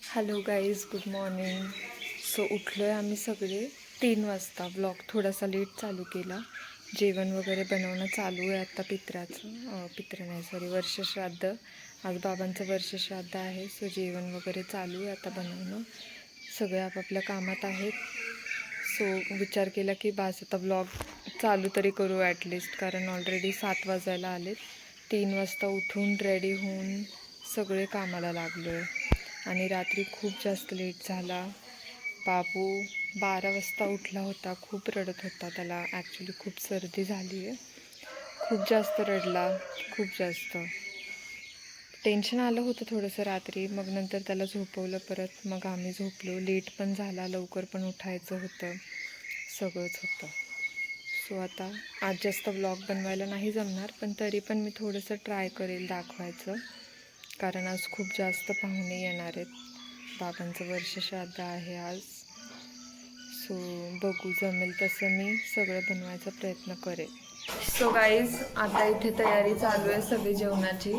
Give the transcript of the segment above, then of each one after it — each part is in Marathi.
Hello guys, good morning. So उठलो आहे आम्ही सगळे 3 वाजता. ब्लॉग थोडासा लेट चालू केला. जेवण वगैरे बनवणं चालू आहे आता. पित्र नाही सॉरी वर्षश्राद्ध. आज बाबांचं वर्षश्राद्ध आहे. सो जेवण वगैरे चालू आहे आता बनवणं. सगळे आपापल्या कामात आहेत. सो विचार केला की बास आता ब्लॉग चालू तरी करू ॲटलिस्ट, कारण ऑलरेडी 7 वाजायला आलेत. 3 वाजता उठून रेडी होऊन सगळे कामाला लागलो आहे. आणि रात्री खूप जास्त लेट झाला. बाबू 12 वाजता उठला होता. खूप रडत होता. त्याला ॲक्च्युली खूप सर्दी झाली आहे. खूप जास्त रडला, खूप जास्त टेन्शन आलं होतं थोडंसं रात्री. मग नंतर त्याला झोपवलं परत. मग आम्ही झोपलो. लेट पण झाला, लवकर पण उठायचं होतं, सगळंच होतं. सो आता आज जास्त ब्लॉग बनवायला नाही जमणार, पण तरी पण मी थोडंसं ट्राय करेल दाखवायचं, कारण आज खूप जास्त पाहुणे येणार आहेत. बाबांचं वर्षश्राद्ध आहे आज. सो बघू, जमेल तसं मी सगळं बनवायचा प्रयत्न करेल. सो गाईज, आता इथे तयारी चालू आहे सगळी जेवणाची.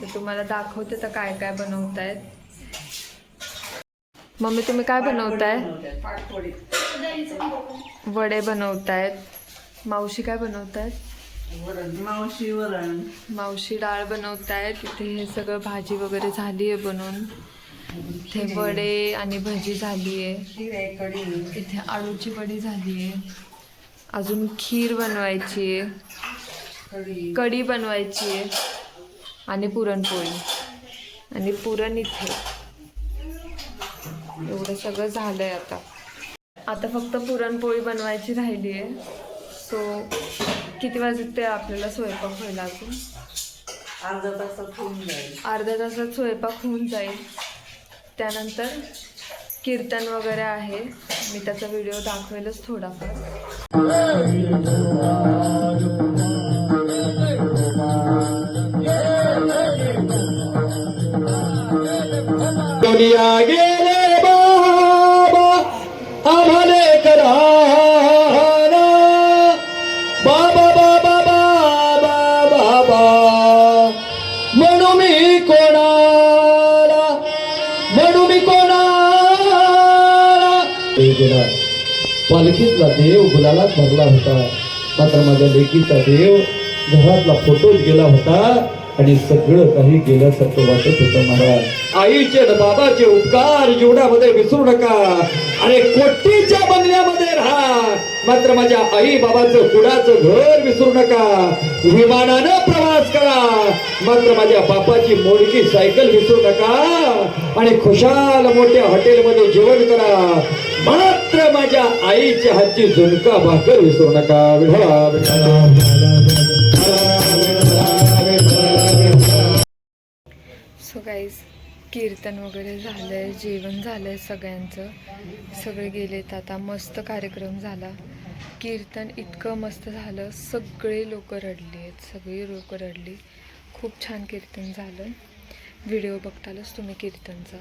तर तुम्हाला दाखवते तर काय काय बनवतायत. मम्मी तुम्ही काय बनवताय? वडे बनवतायत. मावशी काय बनवतायत? मावशी डाळ बनवतायत. इथे हे सगळं भाजी वगैरे झाली आहे बनवून. इथे वडे आणि भजी झाली आहे. इथे आळूची वडी झाली आहे. अजून खीर बनवायची आहे, कढी बनवायची आहे आणि पुरणपोळी. आणि पुरण इथे. एवढं सगळं झालं आहे आता. आता फक्त पुरणपोळी बनवायची राहिली आहे. सो किती वाजते आपल्याला स्वयंपाक व्हायला? अजून अर्धा तासात होऊन जाईल. अर्ध्या तासात स्वयंपाक होऊन जाईल. त्यानंतर कीर्तन वगैरे आहे. मी त्याचा व्हिडिओ दाखवेलच थोडाफार. दुनिया गेले बाबा आम्हाले कराना, बाबा बाबा बाबा बाबा म्हणू मी कोणाला, म्हणू मी कोणाला. पालखीतला देव गुलालात भरला होता, मात्र माझ्या लेकीचा देव घरातला फोटोच गेला होता आणि सगळं काही गेल्यासारखं वाटत होतं. महाराज, आईचे बाबाचे उपकार जीवनामध्ये विसरू नका. अरे कोटीच्या बंगल्यामध्ये राहा, मात्र माझ्या आई बाबाचं कुडाचं घर विसरू नका. विमानानं प्रवास करा, मात्र माझ्या बापाची मोडकी सायकल विसरू नका. आणि खुशाल मोठ्या हॉटेलमध्ये जेवण करा, मात्र माझ्या आईच्या हातची झुणका भाकर विसरू नका. विठला विठला. सो गाईज, कीर्तन वगैरे झालं आहे, जेवण झालं आहे सगळ्यांचं. सगळे गेलेत आता. मस्त कार्यक्रम झाला. कीर्तन इतकं मस्त झालं. सगळे लोक रडली आहेत, सगळी लोक रडली. खूप छान कीर्तन झालं. व्हिडिओ बघतालच तुम्ही कीर्तनचा.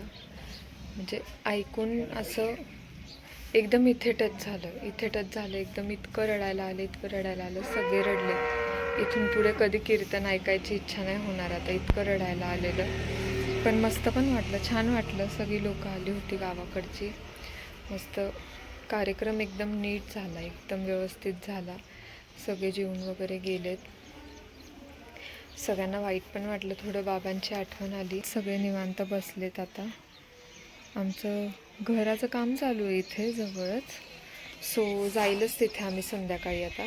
म्हणजे ऐकून असं एकदम इथे टच झालं. एकदम इतकं रडायला आलं. सगळे रडले. इथून पुढे कधी कीर्तन ऐकायची इच्छा नाही होणार आता, इतकं रडायला आलेलं. पण मस्त पण वाटलं, छान वाटलं. सगळी लोकं आली होती गावाकडची. मस्त कार्यक्रम एकदम नीट झाला, एकदम व्यवस्थित झाला. सगळे जेवून वगैरे गेलेत. सगळ्यांना वाईट पण वाटलं थोडं, बाबांची आठवण आली. सगळे निवांत बसलेत आता. आमचं घराचं काम चालू आहे इथे जवळच. सो जाईलच तिथे आम्ही संध्याकाळी. आता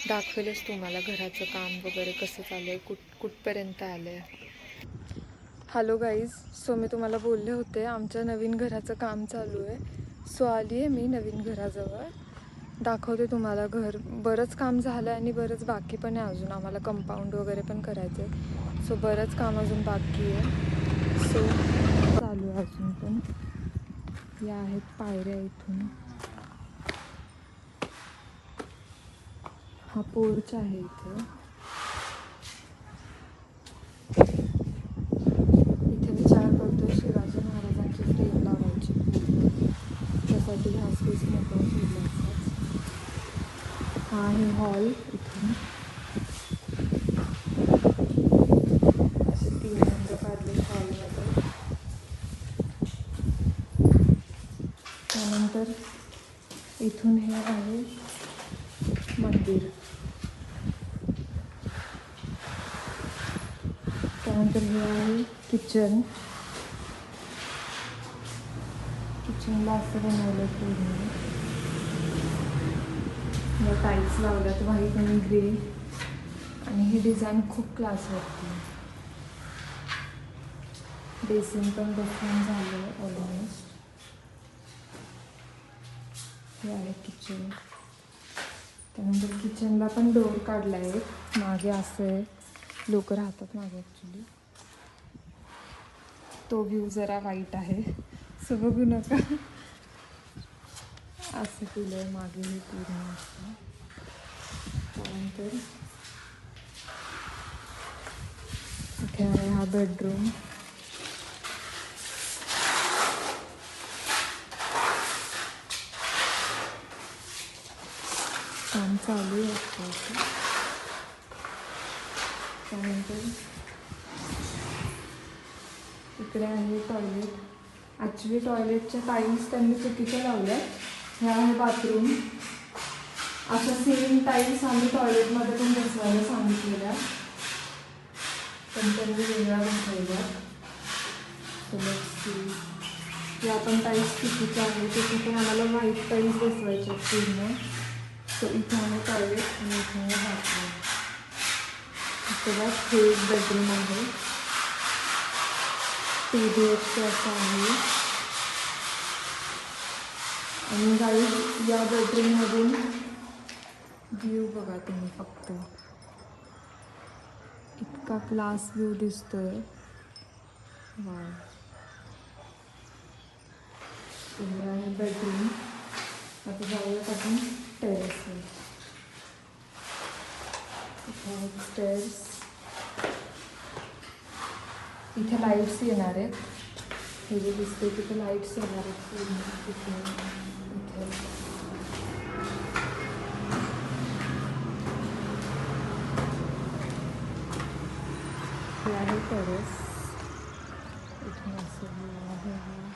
दाखवेलच तुम्हाला घराचं काम वगैरे कसं चालू आहे, कुठपर्यंत आलं आहे. हॅलो गाईज, सो मी तुम्हाला बोलले होते आमच्या नवीन घराचं काम चालू आहे. सो आली आहे मी नवीन घराजवळ. दाखवते तुम्हाला घर. बरंच काम झालं आहे आणि बरंच बाकी पण आहे अजून. आम्हाला कंपाऊंड वगैरे पण करायचं आहे. सो बरंच काम अजून बाकी आहे. सो चालू आहे अजून पण. या आहेत पायऱ्या इथून. हा पोर्च आहे इथे. इथे विचार करतोय शिवाजी महाराजांची फ्रेम लावायची. त्यासाठी हा स्पेस मोकळा ठेवला असाच. हा आहे हॉल. इथून असे 3 रंग काढले हॉलमध्ये. इथून हे आहे मंदिर. त्यानंतर हे आहे किचन. किचनला असं बनवलं पूर्ण. या टाईल्स लावल्यात व्हाईट आणि ग्रे. आणि ही डिझाईन खूप क्लास वाटते. बेसिन पण बसून झालं ऑलमोस्ट. हे आहे किचन. त्यानंतर किचनला पण डोअर काढला आहे. मागे असं आहे, लोक राहतात मागे ॲक्च्युली. तो व्ह्यू जरा वाईट आहे, सो बघू नका. असं केलं आहे मागे हे पूर्ण असं. त्यानंतर इथे आहे हा बेडरूम. काम चालू आहे आता. त्यानंतर इकडे आहे टॉयलेट. ॲक्च्युली टॉयलेटच्या टाईल्स त्यांनी चुकीच्या लावल्या. ह्या आहे बाथरूम. अशा सेम टाईल्स आम्ही टॉयलेटमध्ये पण बसवायला सांगितलेल्या, पण त्यांनी वेगळ्या बसवल्या. या पण टाईल्स चुकीच्या आहेत. तिथे पण आम्हाला व्हाईट टाईल्स बसवायचे पूर्ण. सो इथे आहे टॉयलेट आणि इथे आहे बाथरूम. त्याच्यात हे एक बेडरूम आहे. 2 BHK असं आहे. आणि गाईज या बेडरूममधून व्ह्यू बघा तुम्ही फक्त. इतका क्लास व्ह्यू दिसतोय. वाव. हे आहे बेडरूम. आता जाऊयात आपण टेरेसवर. स्टेअर्स. इथे लाईट्स येणार आहेत. हे जे दिसते तिथे लाईट्स येणार आहेत पूर्ण. इथे हे आहे टेरेस. इथे असं आहे.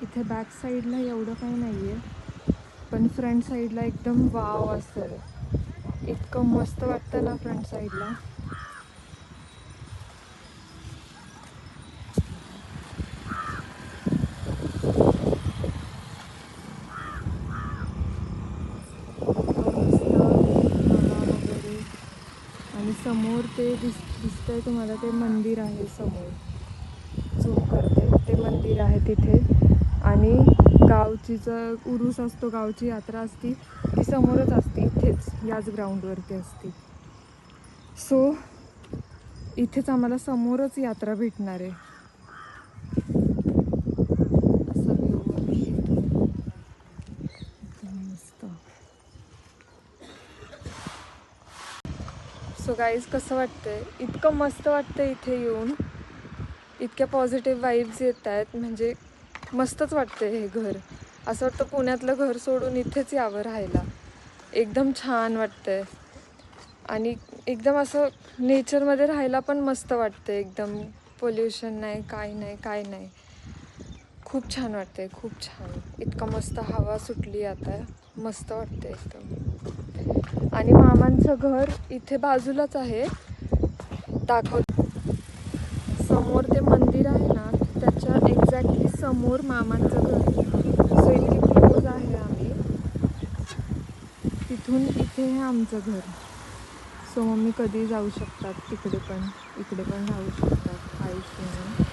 इथे बॅक साईडला एवढं काही नाही आहे, पण फ्रंट साईडला एकदम वाव असेल. इतकं मस्त वाटतं ना फ्रंट साईडला. आणि समोर ते दिसतंय तुम्हाला, ते मंदिर आहे समोर. झूम करते. ते मंदिर आहे तिथे. आणि गावची जर उरूस असतो, गावची यात्रा असती, ती समोरच असते. इथेच याच ग्राउंडवरती असते. सो इथेच आम्हाला समोरच यात्रा भेटणार आहे. असा व्ह्यू आहे मस्त. सो गाईज कसं वाटतंय? इतकं मस्त वाटतंय इथे येऊन. इतक्या पॉझिटिव्ह वाईब्स येत आहेत. म्हणजे मस्तच वाटतंय हे घर. असं वाटतं पुण्यातलं घर सोडून इथेच यावं राहायला. एकदम छान वाटतंय. आणि एकदम असं नेचरमध्ये राहायला पण मस्त वाटतंय. एकदम पोल्युशन नाही, काय नाही, काय नाही. खूप छान वाटतंय, खूप छान. इतकं मस्त हवा सुटली आता. मस्त वाटतंय एकदम. आणि मामांचं घर इथे बाजूलाच आहे. समोर ते मंदिर आहे ना, त्याच्या एक्झॅक्टली समोर मामांचं घर. सो इतकी क्लोज आहे आम्ही. तिथून इथे हे आमचं घर. सो मम्मी कधी जाऊ शकतात तिकडे पण, इकडे पण राहू शकतात आयुष्याने.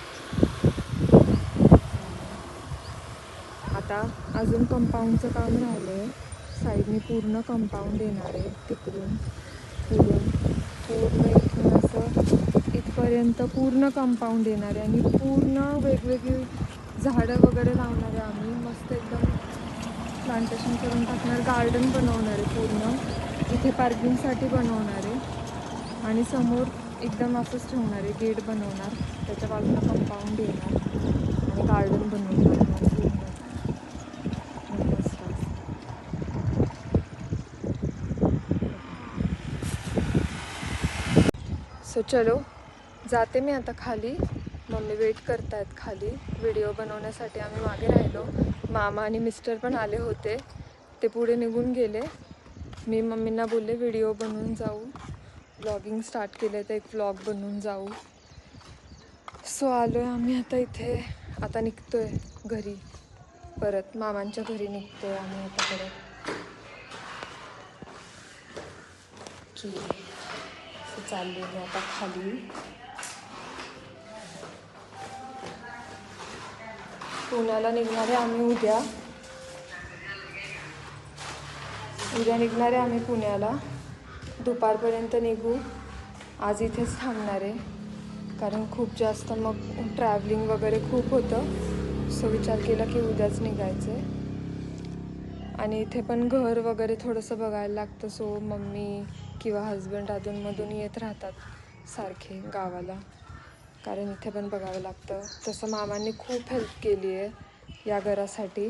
आता अजून कंपाऊंडचं काम राहिलं आहे. साईडने पूर्ण कंपाऊंड येणार आहे. तिकडून पूर्ण इथून असं इथपर्यंत पूर्ण कंपाऊंड येणार आहे. आणि पूर्ण वेगवेगळी झाडं वगैरे लावणार आहे आम्ही. मस्त एकदम प्लांटेशन करून टाकणार. गार्डन बनवणार आहे पूर्ण. इथे पार्किंगसाठी बनवणार आहे. आणि समोर एकदम असंच ठेवणार आहे. गेट बनवणार. त्याच्या बाजूला कंपाऊंड येणार आणि गार्डन बनवून टाकणार पूर्ण. सो चलो, जाते मी आता खाली. मम्मी वेट करतायत खाली व्हिडिओ बनवण्यासाठी. आम्ही मागे राहिलो. मामा आणि मिस्टर पण आले होते, ते पुढे निघून गेले. मी मम्मींना बोलले व्हिडिओ बनवून जाऊ, ब्लॉगिंग स्टार्ट केलं तर एक व्लॉग बनवून जाऊ. सो आलो आहे आम्ही आता इथे. आता निघतोय घरी, परत मामांच्या घरी निघतोय आम्ही आता परत. चालले मी आता खाली. पुण्याला निघणारे आम्ही उद्या निघणारे आम्ही पुण्याला. दुपारपर्यंत निघू. आज इथेच थांबणार आहे कारण खूप जास्त मग ट्रॅव्हलिंग वगैरे खूप होतं. सो विचार केला की उद्याच निघायचं आहे. आणि इथे पण घर वगैरे थोडंसं बघायला लागतं. सो मम्मी किंवा हजबंड अधूनमधून येत राहतात सारखे गावाला, कारण इथे पण बघावं लागतं. तसं मामांनी खूप हेल्प केली आहे या घरासाठी.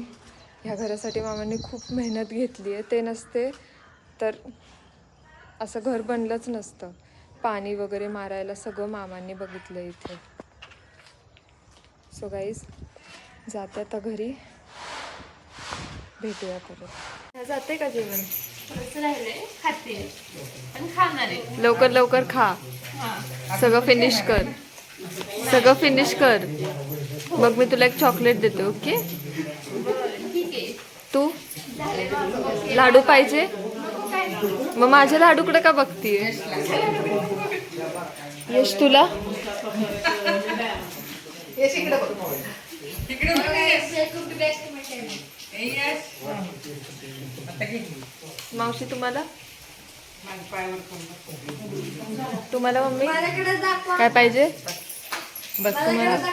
ह्या घरासाठी मामांनी खूप मेहनत घेतली आहे. ते नसते तर असं घर बनलंच नसतं. पाणी वगैरे मारायला सगळं मामांनी बघितलं इथे. सो गाईज जाते आता घरी, भेटूया परत. जाते का जेवण? लवकर लवकर खा, सगळं फिनिश कर, सगळं फिनिश कर. मग मी तुला एक चॉकलेट देते. ओके? तू लाडू पाहिजे? मग माझ्या लाडूकडे का बघतीये? यश तुला? मावशी तुम्हाला? तुम्हाला मम्मी काय पाहिजे? बस तुम्हाला